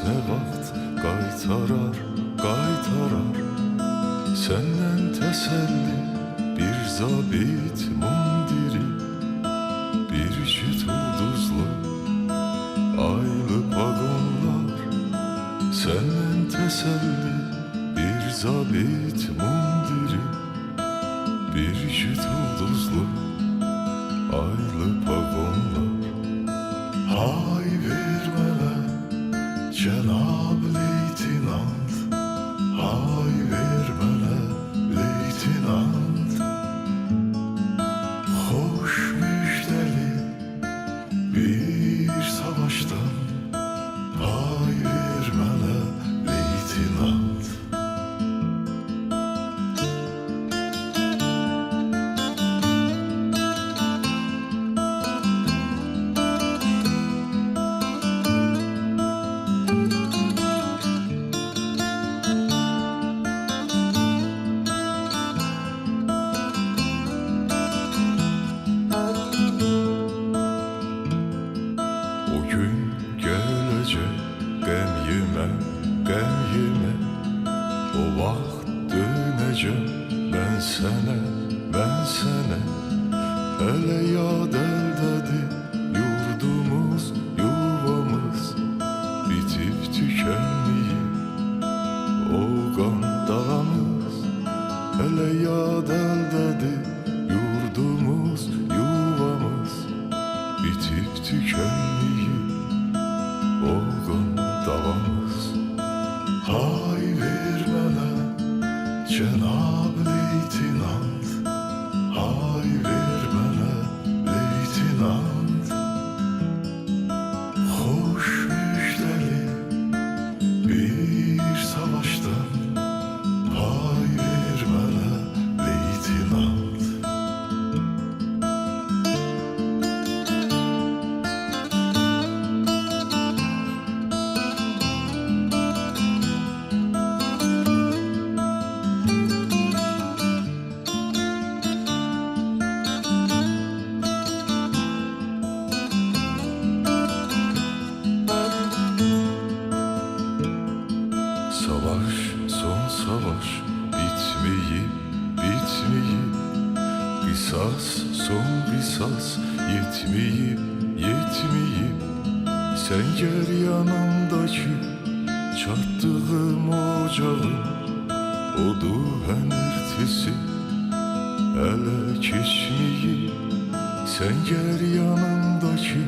ne vaxt qaytarar, qaytarar. Səndən təsəlli bir zabit mundiri, bir cüt ulduzlu aylı pagonlar. Səndən təsəlli bir zabit mundiri, bir cüt ulduzlu aylı pagonlar. Hay vermele Cenab Leytinant, hay vermele Leytinant. Hoş müjdeli bir savaştan, hay vermele Leytinant. O gün gelecek gəm yemə, gəm yemə. O vaxt dönəcəm mən sənə, mən sənə. Hələ yad əldədir yurdumuz, yuvamız, bitib tükənməyib o qan dağımız. Hələ yad əldədir yurdumuz, yuvamız, bitib tükənməyib o qan davamız. Hay vermele Cenab Leytinant, hay vermele Leytinant. Hoş müjdeli bir savaştan, hay vermele Leytinant. Savaş, son savaş bitmeyip, bitmeyip. Qisas, son qisas yetmeyip, yetmeyip. Sen gel yanımdaki çattığım ocağın odu hənirtisi hələ keçmeyip. Sen gel yanımdaki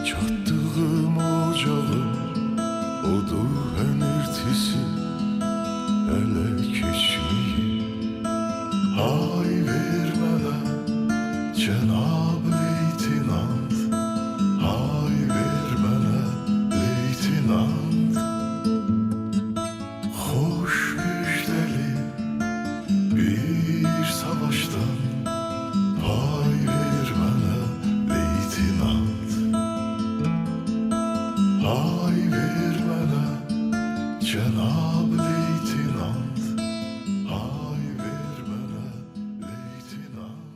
çattığım ocağın odu hənirtisi hələ keçmeyip. Hay vermele Cenab Leytinant, hay vermele Leytinant. Hoş müjdeli bir savaştan, hay vermele Leytinant. Hay vermele Cenab Leytinant, hay vermele Leytinant.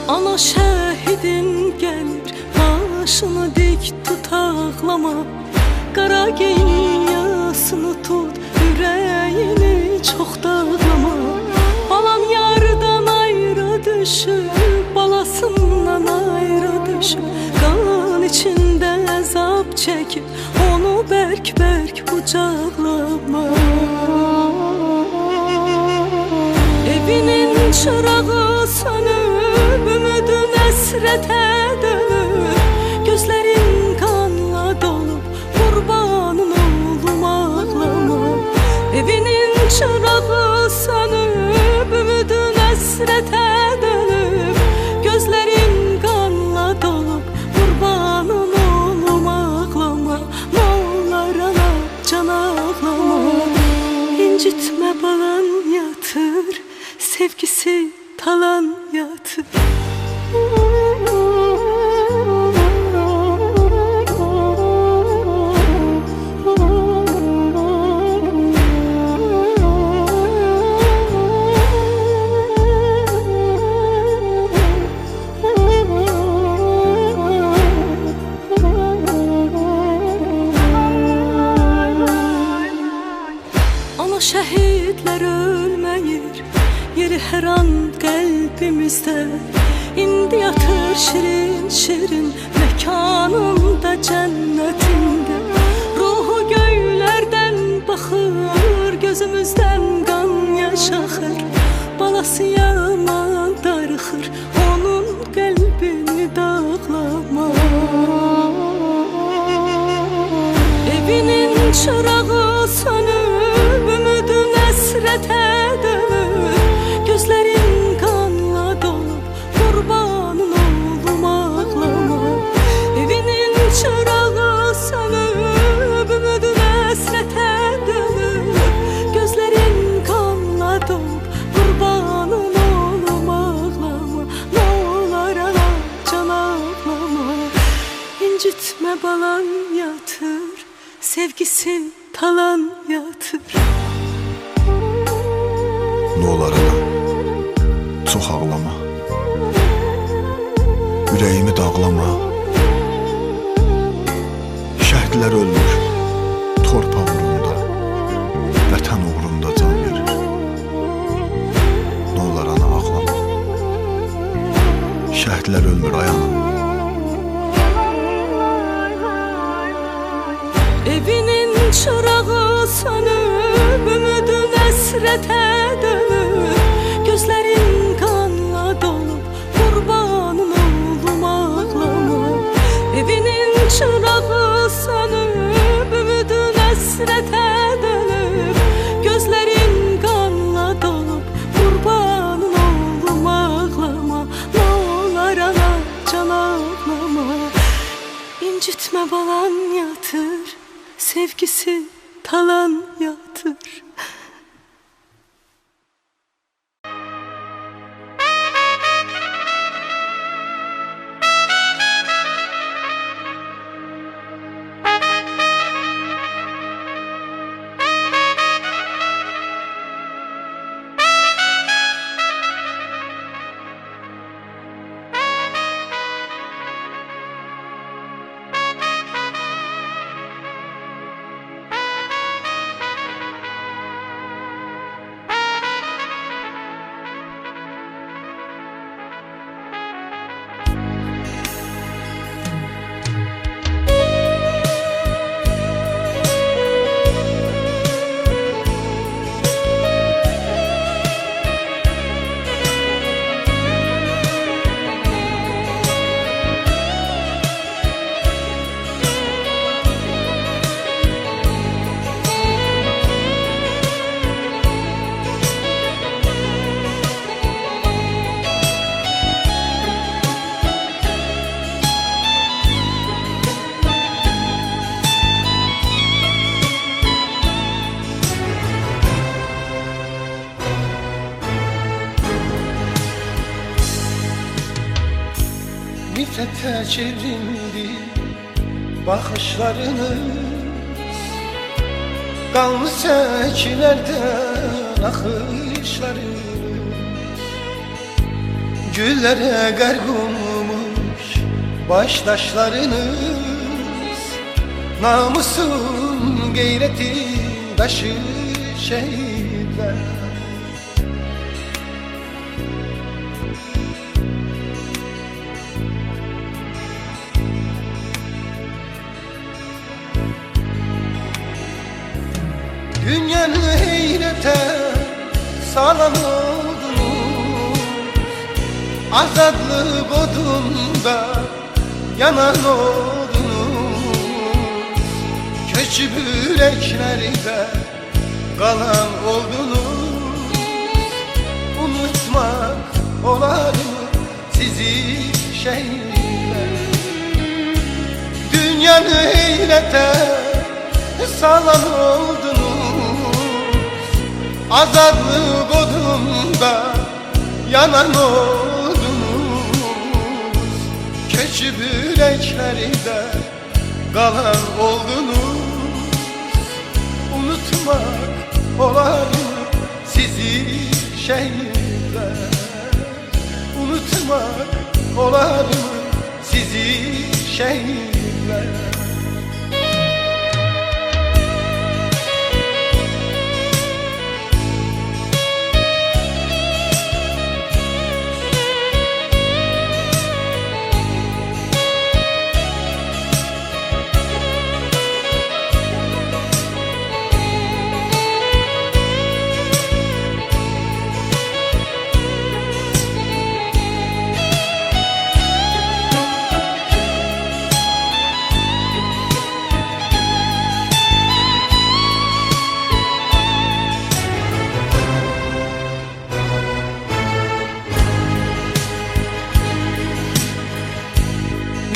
Ana şehidin gelir, başını dik tut ağlama. Qara giyin yasını tut, yüreğini çok dağlama. Balam yardan ayrı düşüp, balasından ayrı düşüp, kan içinde azap çekip, onu berk berk kucaklama. Evinin çırağı sönüp, ümidin esrete dönüp, gözlerin kanla dolup, kurbanın oldum ağlama. Evinin çırağı yatır, sevgisi talan yatır. Ana şehitler ölmeyir, yeri her an kalbimizde. İndi yatır şirin şirin mekanında, cennetinde. Ruhu göylerden bakır, gözümüzden kan yaş akır. Balası yaman darıxır, onun kalbini dağlama. Evinin çırağı sönüp, ümidin əsrətə dönüb. Gözlerin kanla dolup, kurbanın oğlum ağlama. Evinin çırağı sönüp, ümidin əsrətə dönüb. Gözlerin kanla dolup, kurbanın oğlum ağlama. Ne olar ana can ağlama. İncitme balan yatır, sevgisi talan yatır. Ne olar ana, çox ağlama, ürəyimi dağlama. Şəhidlər ölmür, torpaq uğrunda, vətən uğrunda can verir. Ne olar ana, ağlama, şəhidlər ölmür ay ana. Evinin çırağı sönüp, ümidin əsrətə dönüb. Gözlerin kanla dolup, kurbanın oğlum ağlama. Evinin çırağı sönüp, ümidin əsrətə dönüb. Gözlerin kanla dolup, kurbanın oğlum ağlama. Ne olar ana can ağlama. İncitme balan yatır, sevgisi talan yatır. Nifrete çevrildi bakışlarınız, kanlı sekilerden akışlarınız. Güllere garg olmuş baştaşlarınız, namusun gayretin taşı şehitler. Dünyanı heyrete salan oldunuz, azadlık odunda yanan oldunuz. Köçüp yüreklerde kalan oldunuz. Unutmak olar mı sizi şehitler? Dünyanı heyrete salan oldunuz, azadlık odunda yanan odunuz, keçi yüreklerinde kalan oldunuz. Unutmak olar mı sizi şehitler? Unutmak olar mı sizi şehitler?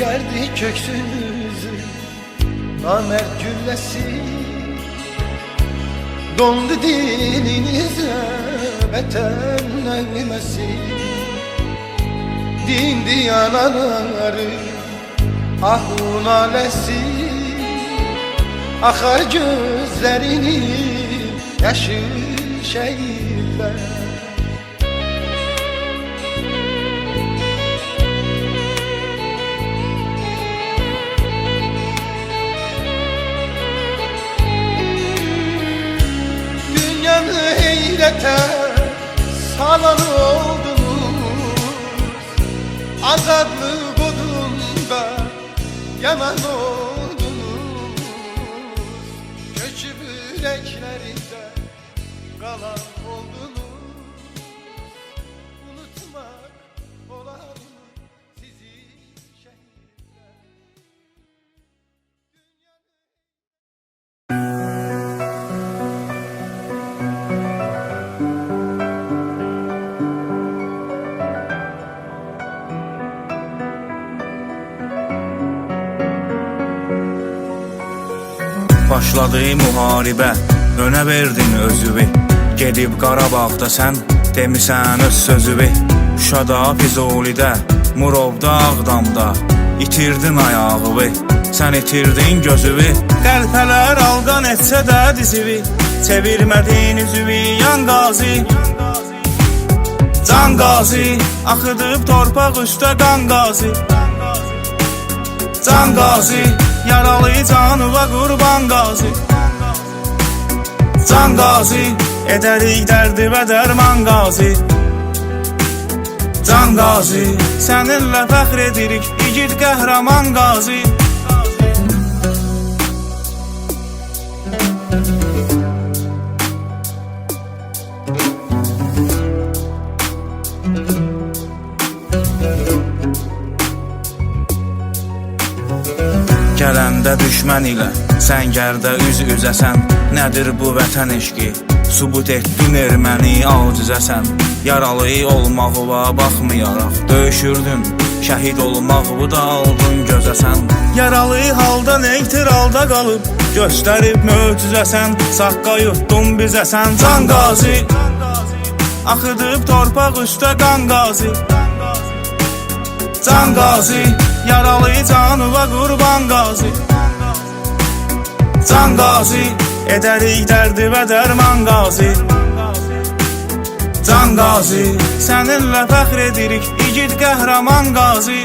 Yerdi köksünüzü namert güllesi, dondu dilinize beter neylemesi. Dindi yanaları ahun alesi, akar gözlerinin yaşı şehitler. Heyrete salan oldunuz, azadlık odunda yanan oldunuz. Göçüp yüreklerinde kalan oldunuz. Unutmak olar mı sizi şehitler? Başladı müharibə, önə verdin özüvi. Gedib Qarabağda sən demisən öz sözüvi. Şuşada, Füzulidə, Murovda, Ağdamda itirdin ayağıvi. Sən itirdin gözüvi. Qəlpələr alqan etsə də dizivi, çevirmədin üzüvi yan qazi. Can qazi, axıdıb torpaq üstə qan qazi. Can qazi, yaralı canıva qurban qazi. Can qazi, edərik dərdi və dərman qazi. Can qazi, səninlə fəxr edirik igid qəhrəman qazi. Gələndə düşmən ilə səngərdə üz-üzəsən. Nədir bu vətən eşqi? Subut etdin erməni acizəsən. Yaralı olmağıva baxmayaraq döyüşürdün, şəhid olmağıvı da aldın gözəsən. Yaralı halda neytiralda qalıb göstərib möcüzəsən. Saqqa yutdun bizəsən can qazi, axıdıb torpaq üstə qan qazi. Can qazi, yaralı canıva qurban qazi. Can qazi, edərik dərdi və dərman qazi. Can qazi, səninlə fəxr edirik igid qəhrəman qazi.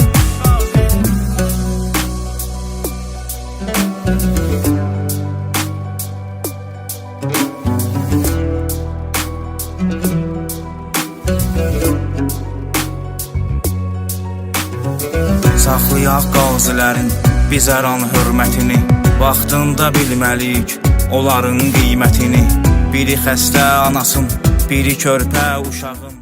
Saxlayaq qazilərin bizəran hörmətini. Vaxtında bilməliyik onların qiymətini. Biri xəstə anasın, biri körpə uşağın.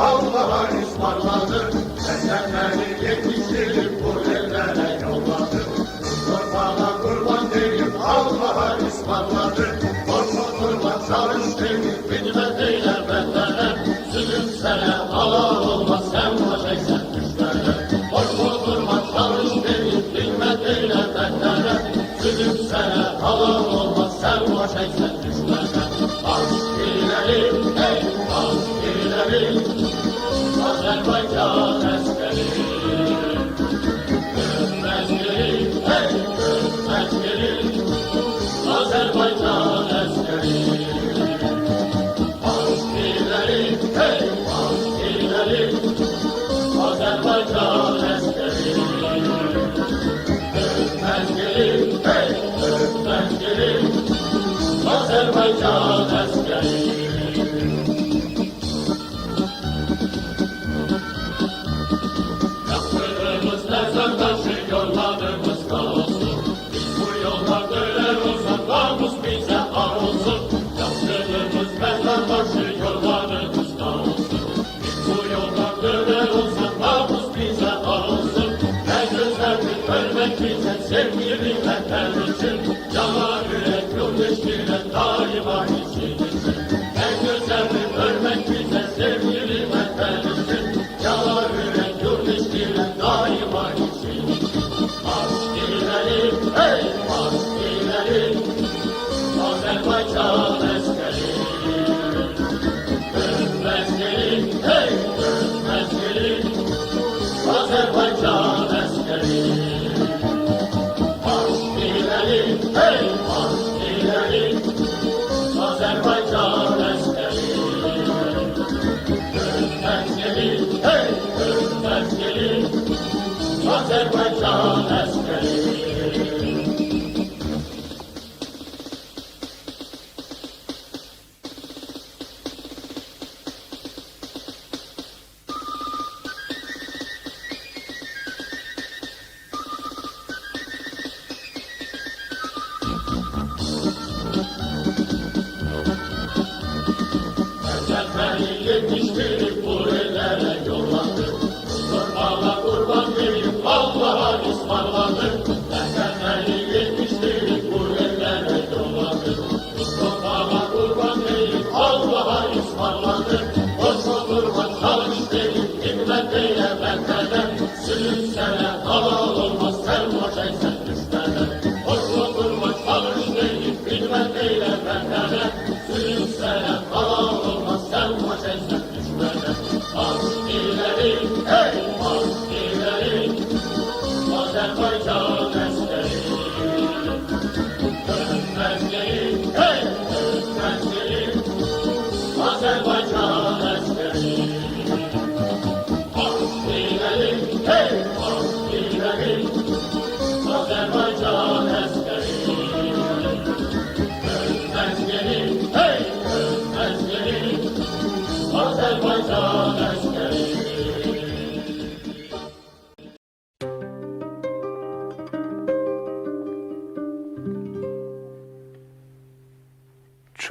Allah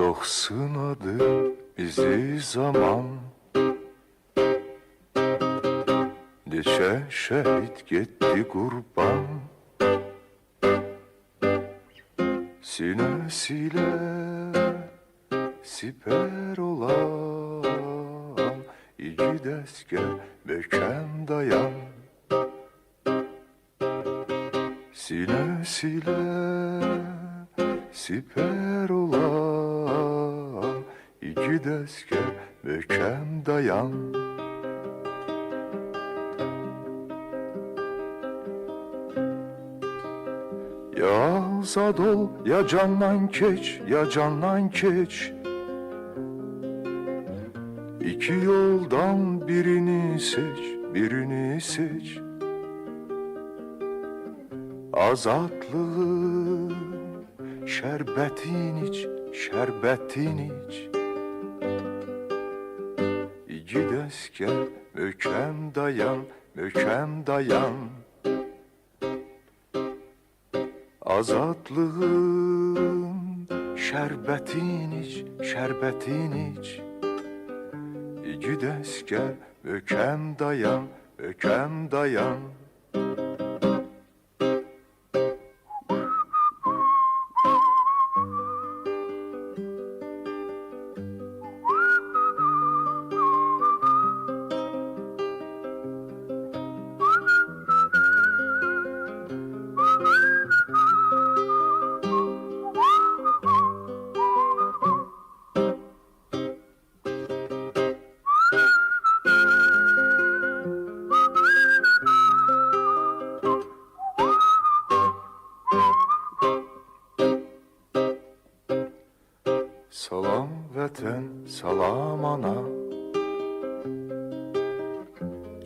Çok sınadı bizi zaman, Neçe şehit gitti kurban, Sinesiyle siper olan İki deske möhkem dayan. Sinesiyle siper olan İki deske möhkem dayan. Ya azad ol ya candan keç, ya candan keç. İki yoldan birini seç, birini seç. Azatlığın şerbetin iç, şerbetin iç. İki deske möhkem dayan, möhkem dayan. Azatlığın şerbetin iç, şerbetin iç. İki deske möhkem dayan, möhkem dayan. Salam vətən, salam ana.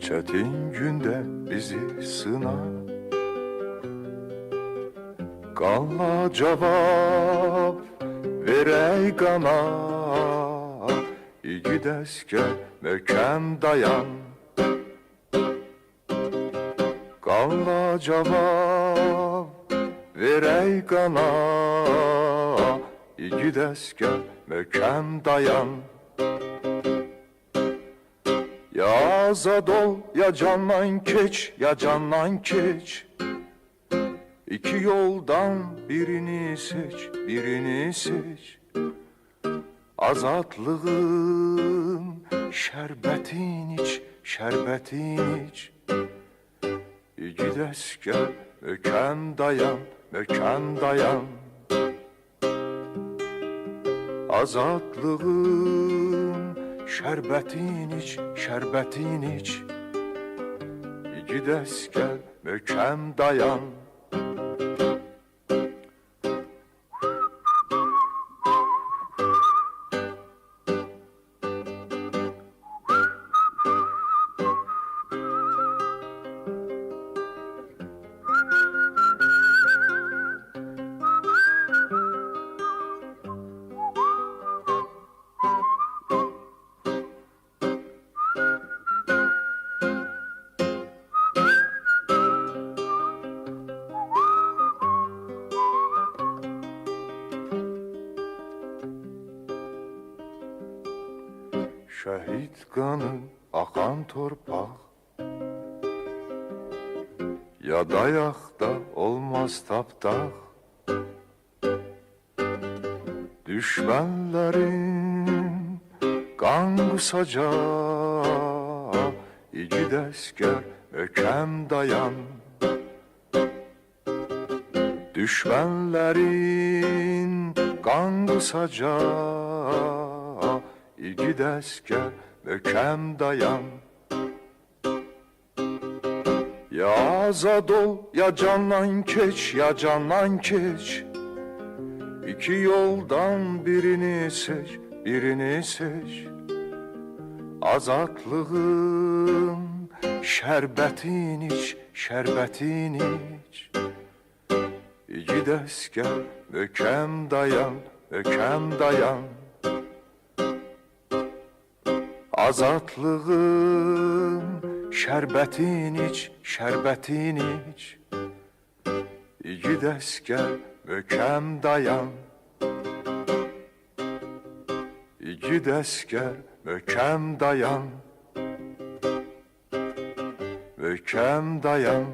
Çətin gündə bizi sına. Qanla cavab verək qana. İki dəstə möhkəm dayan. Qanla cavab verək qana. İki dəstə möhkəm dayan. Ya azad ol, ya candan keç, ya candan keç. İki yoldan birini seç, birini seç. Azadlığın şərbətin iç, şərbətin iç. İki dəstə möhkəm dayan, möhkəm dayan. Azadlığın şərbətin iç, şərbətin iç. İki dəstə möhkəm dayan. qanı axan torpaq. Ya dayaqda olmaz tapdaq. Düşmənlərin qan qusacaq. İgid əskər möhkəm dayan. Düşmənlərin qan qusacaq. İgid əskər möhkəm dayan. Ya azad ol, ya candan keç, ya candan keç. İki yoldan birini seç, birini seç. Azadlığın şərbətin iç, şərbətin iç. İgid əskər möhkəm dayan, möhkəm dayan. Azadlığın şərbətin iç, şərbətin iç. İgid əskər möhkəm dayan. İgid əskər möhkəm dayan. Möhkəm dayan.